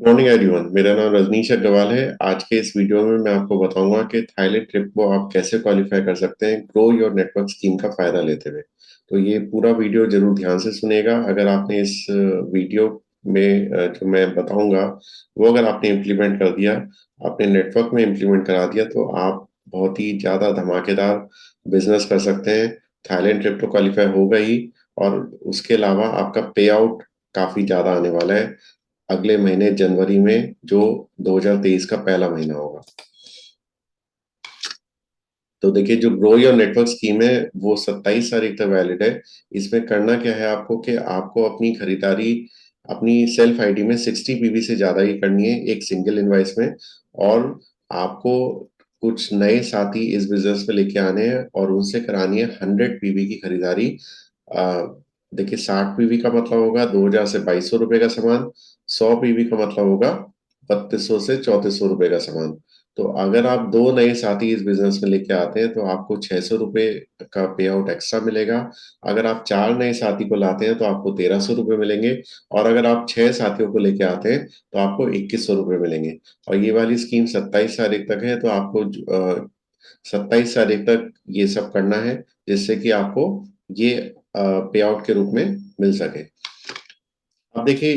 Morning everyone, मेरा नाम रजनीश अग्रवाल है। आज के इस वीडियो में मैं आपको बताऊंगा कि थाईलैंड ट्रिप को आप कैसे क्वालिफाई कर सकते हैं ग्रो योर नेटवर्क स्कीम का फायदा लेते हुए। तो ये पूरा वीडियो जरूर ध्यान से सुनिएगा। अगर आपने इस वीडियो में जो मैं बताऊंगा वो अगर आपने इम्प्लीमेंट कर दिया, अपने नेटवर्क में इम्प्लीमेंट करा दिया, तो आप बहुत ही ज्यादा धमाकेदार बिजनेस कर सकते हैं। थाईलैंड ट्रिप तो क्वालिफाई होगा ही, और उसके अलावा आपका पे आउट काफी ज्यादा आने वाला है अगले महीने जनवरी में, जो 2023 का पहला महीना होगा। तो देखिए, जो ग्रो योर नेटवर्क स्कीम है वो 27 तारीख तक वैलिड है। इसमें करना क्या है आपको कि आपको अपनी खरीदारी अपनी सेल्फ आईडी में 60 पीवी से ज्यादा ही करनी है एक सिंगल इनवाइस में। और आपको कुछ नए साथी इस बिजनेस में लेके आने हैं और उनसे करानी है 100 पीवी की खरीदारी। आ, देखिए, 60 पीवी का मतलब होगा 2000 से 2200 रुपए का सामान। 100 पीवी का मतलब होगा 3200 से 3400 रुपए का सामान। तो अगर आप दो नए साथी इस बिजनेस में लेके आते हैं तो आपको 600 रुपए का पे आउट एक्स्ट्रा मिलेगा। अगर आप चार नए साथी को लाते हैं तो आपको 1300 रुपए मिलेंगे। और अगर आप छह साथियों को लेके आते हैं तो आपको 2100 रुपए मिलेंगे। और ये वाली स्कीम 27 तारीख तक है, तो आपको 27 तारीख तक ये सब करना है, जिससे कि आपको ये पे आउट के रूप में मिल सके। अब देखिए,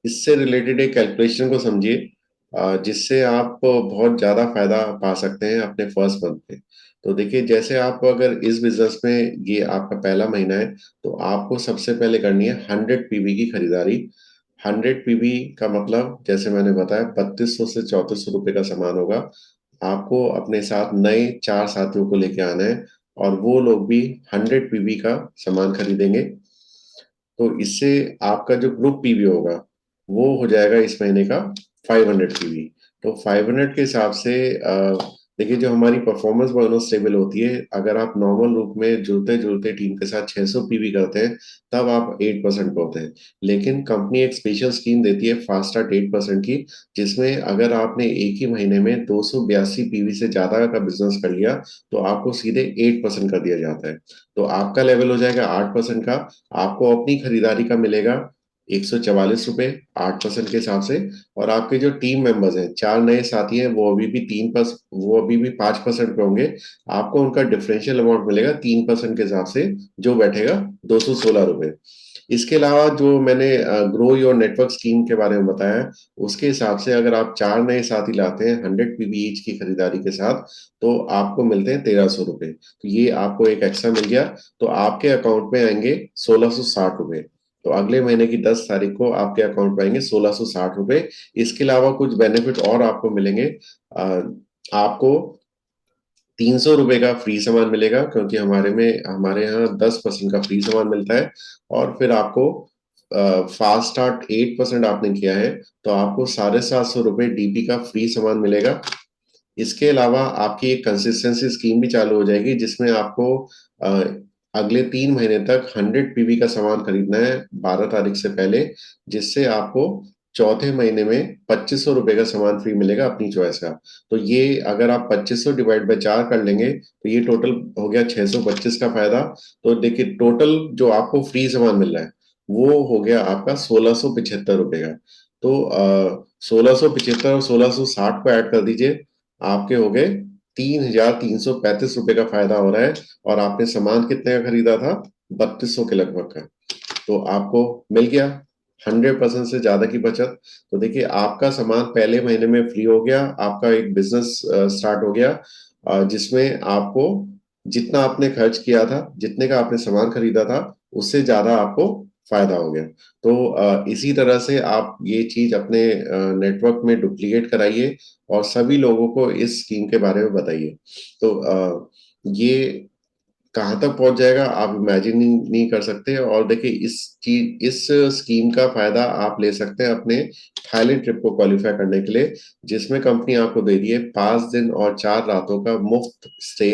इससे रिलेटेड एक कैलकुलेशन को समझिए, जिससे आप बहुत ज्यादा फायदा पा सकते हैं अपने फर्स्ट मंथ में। तो देखिए, जैसे आप अगर इस बिजनेस में ये आपका पहला महीना है, तो आपको सबसे पहले करनी है 100 पीवी की खरीदारी। 100 पीवी का मतलब, जैसे मैंने बताया, 3200 से 3400 रुपए का सामान होगा। आपको अपने साथ नए चार साथियों को लेके आना है, और वो लोग भी 100 पीवी का सामान खरीदेंगे। तो इससे आपका जो ग्रुप पीवी होगा वो हो जाएगा इस महीने का 500 पीवी। तो 500 के हिसाब से देखिए, जो हमारी परफॉर्मेंस बोनस टेबल होती है, अगर आप नॉर्मल रूप में जुड़ते जुड़ते टीम के साथ 600 पीवी करते हैं तब आप 8% पे होते हैं। लेकिन कंपनी एक स्पेशल स्कीम देती है फास्ट स्टार्ट 8% की, जिसमें अगर आपने एक ही महीने में 282 पीवी से ज्यादा का बिजनेस कर लिया तो आपको सीधे 8% कर दिया जाता है। तो आपका लेवल हो जाएगा 8% का। आपको अपनी खरीदारी का मिलेगा 144 रुपए 8% के हिसाब से। और आपके जो टीम मेंबर्स हैं, चार नए साथी हैं, वो अभी भी 5% पे होंगे। आपको उनका डिफरेंशियल अमाउंट मिलेगा 3% के हिसाब से, जो बैठेगा 216 रुपए। इसके अलावा जो मैंने ग्रो योर नेटवर्क स्कीम के बारे में बताया, उसके हिसाब से अगर आप चार नए साथी लाते हैं 100 पीवी ईच की खरीदारी के साथ, तो आपको मिलते हैं 1300 रुपए। तो ये आपको एक एक्स्ट्रा मिल गया। तो आपके अकाउंट में आएंगे 1660 रुपए। तो अगले महीने की 10 तारीख को आपके अकाउंट में आएंगे 1660 रुपए। इसके अलावा कुछ बेनिफिट और आपको मिलेंगे। अ, आपको 300 रुपए का फ्री सामान मिलेगा, क्योंकि हमारे यहाँ 10% का फ्री सामान मिलता है। और फिर आपको फास्ट स्टार्ट 8% आपने किया है, तो आपको 750 रुपए डीपी का फ्री सामान मिलेगा। इसके अलावा आपकी एक कंसिस्टेंसी स्कीम भी चालू हो जाएगी, जिसमें आपको अ, अगले 3 महीने तक 100 पीवी का सामान खरीदना है 12 तारीख से पहले, जिससे आपको चौथे महीने में 2500 रुपए का सामान फ्री मिलेगा अपनी चॉइस का। तो ये अगर आप 2500 डिवाइड बाय 4 कर लेंगे तो ये टोटल हो गया 625 का फायदा। तो देखिए, टोटल जो आपको फ्री सामान मिल रहा है वो हो गया आपका 1675 रुपए का। तो 1675 और 1660 को ऐड कर दीजिए, आपके हो गए 3335 रुपए का फायदा हो रहा है। और आपने सामान कितने का खरीदा था? 3200 के लगभग का। तो आपको मिल गया 100% से ज्यादा की बचत। तो देखिए, आपका सामान पहले महीने में फ्री हो गया, आपका एक बिजनेस स्टार्ट हो गया, जिसमें आपको जितना आपने खर्च किया था, जितने का आपने सामान खरीदा था, उससे ज्यादा आपको फायदा हो गया। तो इसी तरह से आप ये चीज अपने नेटवर्क में डुप्लीकेट कराइए और सभी लोगों को इस स्कीम के बारे में बताइए। तो ये कहाँ तक पहुंच जाएगा आप इमेजिन नहीं कर सकते। और देखिए, इस स्कीम का फायदा आप ले सकते हैं अपने थाईलैंड ट्रिप को क्वालिफाई करने के लिए, जिसमें कंपनी आपको दे रही है 5 दिन और 4 रातों का मुफ्त स्टे।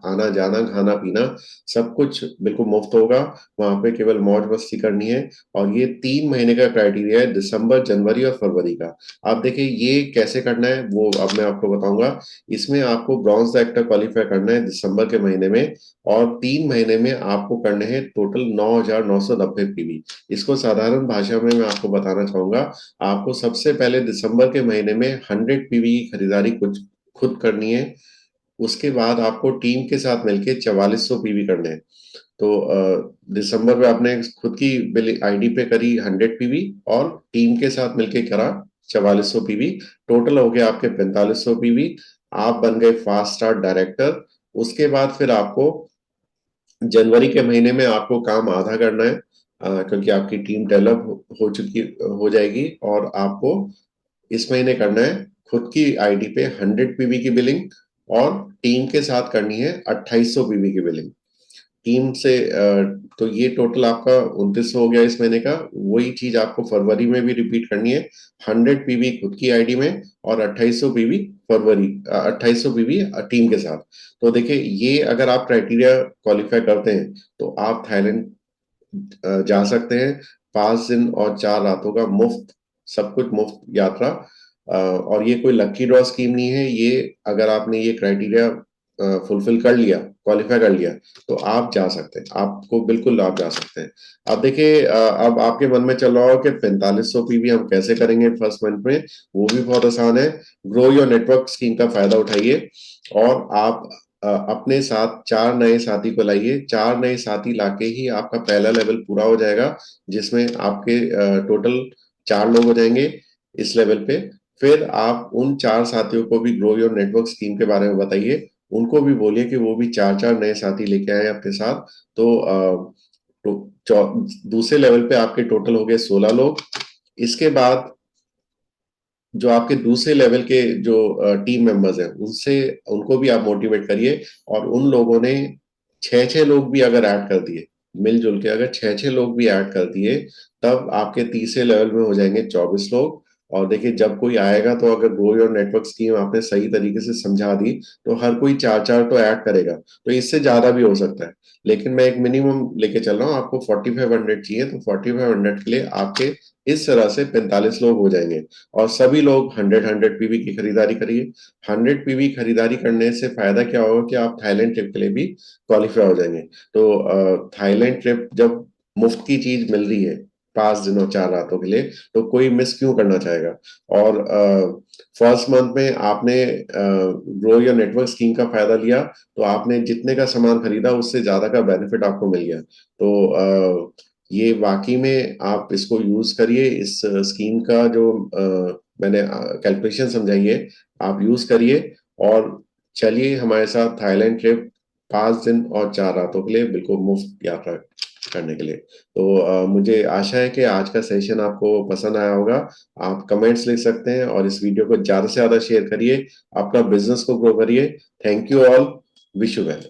आना जाना खाना पीना सब कुछ बिल्कुल मुफ्त होगा। वहां पे केवल मौज मस्ती करनी है। और ये 3 महीने का क्राइटेरिया है, दिसंबर जनवरी और फरवरी का। आप देखिए, ये कैसे करना है वो अब मैं आपको बताऊंगा। इसमें आपको ब्रॉन्ज एक्टर क्वालिफाई करना है दिसंबर के महीने में, और 3 महीने में आपको करने हैं टोटल 9990 पीवी। इसको साधारण भाषा में मैं आपको बताना चाहूंगा, आपको सबसे पहले दिसंबर के महीने में 100 पीवी की खरीदारी कुछ खुद करनी है। उसके बाद आपको टीम के साथ मिलके 4400 पीवी करने हैं। तो दिसंबर में आपने खुद की बिल आईडी पे करी 100 पीवी और टीम के साथ मिलके करा 4400 पीवी। टोटल हो गया आपके 4500 पीवी। आप बन गए फास्ट स्टार्ट डायरेक्टर। उसके बाद फिर आपको जनवरी के महीने में आपको काम आधा करना है, क्योंकि आपकी टीम डेवलप हो चुकी हो जाएगी और आपको इस महीने करना है खुद की आईडी पे 100 पीवी की बिलिंग और टीम के साथ करनी है 2800 पीवी की बिलिंग। टीम से तो ये टोटल आपका 29 हो गया इस महीने का। वही चीज आपको फरवरी में भी रिपीट करनी है, 100 पीवी खुद की आईडी में और 2800 पीवी फरवरी 2800 पीवी टीम के साथ। तो देखिए, ये अगर आप क्राइटेरिया क्वालिफाई करते हैं तो आप थाईलैंड जा सकते हैं। 5 दिन और 4 रातों का मुफ्त, सब कुछ मुफ्त यात्रा। और ये कोई लकी ड्रॉ स्कीम नहीं है। ये अगर आपने ये क्राइटेरिया फुलफिल कर लिया, क्वालिफाई कर लिया, तो आप जा सकते हैं। आपको बिल्कुल आप जा सकते हैं। अब देखिए, अब आपके मन में चल रहा हो कि 4500 पीवी हम कैसे करेंगे फर्स्ट मंथ में। वो भी बहुत आसान है। ग्रो योर नेटवर्क स्कीम का फायदा उठाइए और आप अपने साथ 4 नए साथी को लाइए। 4 नए साथी लाके ही आपका पहला लेवल पूरा हो जाएगा, जिसमें आपके टोटल 4 लोग हो जाएंगे इस लेवल पे। फिर आप उन 4 साथियों को भी ग्रो योर नेटवर्क स्कीम के बारे में बताइए। उनको भी बोलिए कि वो भी 4-4 नए साथी लेके आए अपने साथ। तो दूसरे लेवल पे आपके टोटल हो गए 16 लोग। इसके बाद जो आपके दूसरे लेवल के जो टीम मेंबर्स हैं, उनसे उनको भी आप मोटिवेट करिए। और उन लोगों ने 6-6 लोग भी अगर ऐड कर दिए, मिलजुल के अगर 6-6 लोग भी ऐड कर दिए, तब आपके तीसरे लेवल में हो जाएंगे 24 लोग। और देखिए, जब कोई आएगा तो अगर ग्रो योर नेटवर्क स्कीम आपने सही तरीके से समझा दी, तो हर कोई 4-4 तो ऐड करेगा। तो इससे ज्यादा भी हो सकता है, लेकिन मैं एक मिनिमम लेके चल रहा हूँ। आपको 4500 चाहिए, तो 4500 के लिए आपके इस तरह से 45 लोग हो जाएंगे। और सभी लोग 100 पीवी की खरीदारी करिए। 100 पीवी खरीदारी करने से फायदा क्या होगा कि आप थाईलैंड ट्रिप के लिए भी क्वालिफाई हो जाएंगे। तो थाईलैंड ट्रिप जब मुफ्त की चीज मिल रही है 5 दिन और 4 रातों के लिए, तो कोई मिस क्यों करना चाहेगा। और फर्स्ट मंथ में आपने ग्रो योर नेटवर्क स्कीम का फायदा लिया, तो आपने जितने का सामान खरीदा उससे ज्यादा का बेनिफिट आपको मिल गया। तो ये वाकई में आप इसको यूज करिए। इस स्कीम का जो मैंने कैलकुलेशन समझाई है, आप यूज करिए और चलिए हमारे साथ थाईलैंड ट्रिप 5 दिन और 4 रातों के लिए बिल्कुल मुफ्त यात्रा करने के लिए। तो मुझे आशा है कि आज का सेशन आपको पसंद आया होगा। आप कमेंट्स लिख सकते हैं और इस वीडियो को ज्यादा से ज्यादा शेयर करिए। अपना बिजनेस को ग्रो करिए। Thank you all. Wish you well.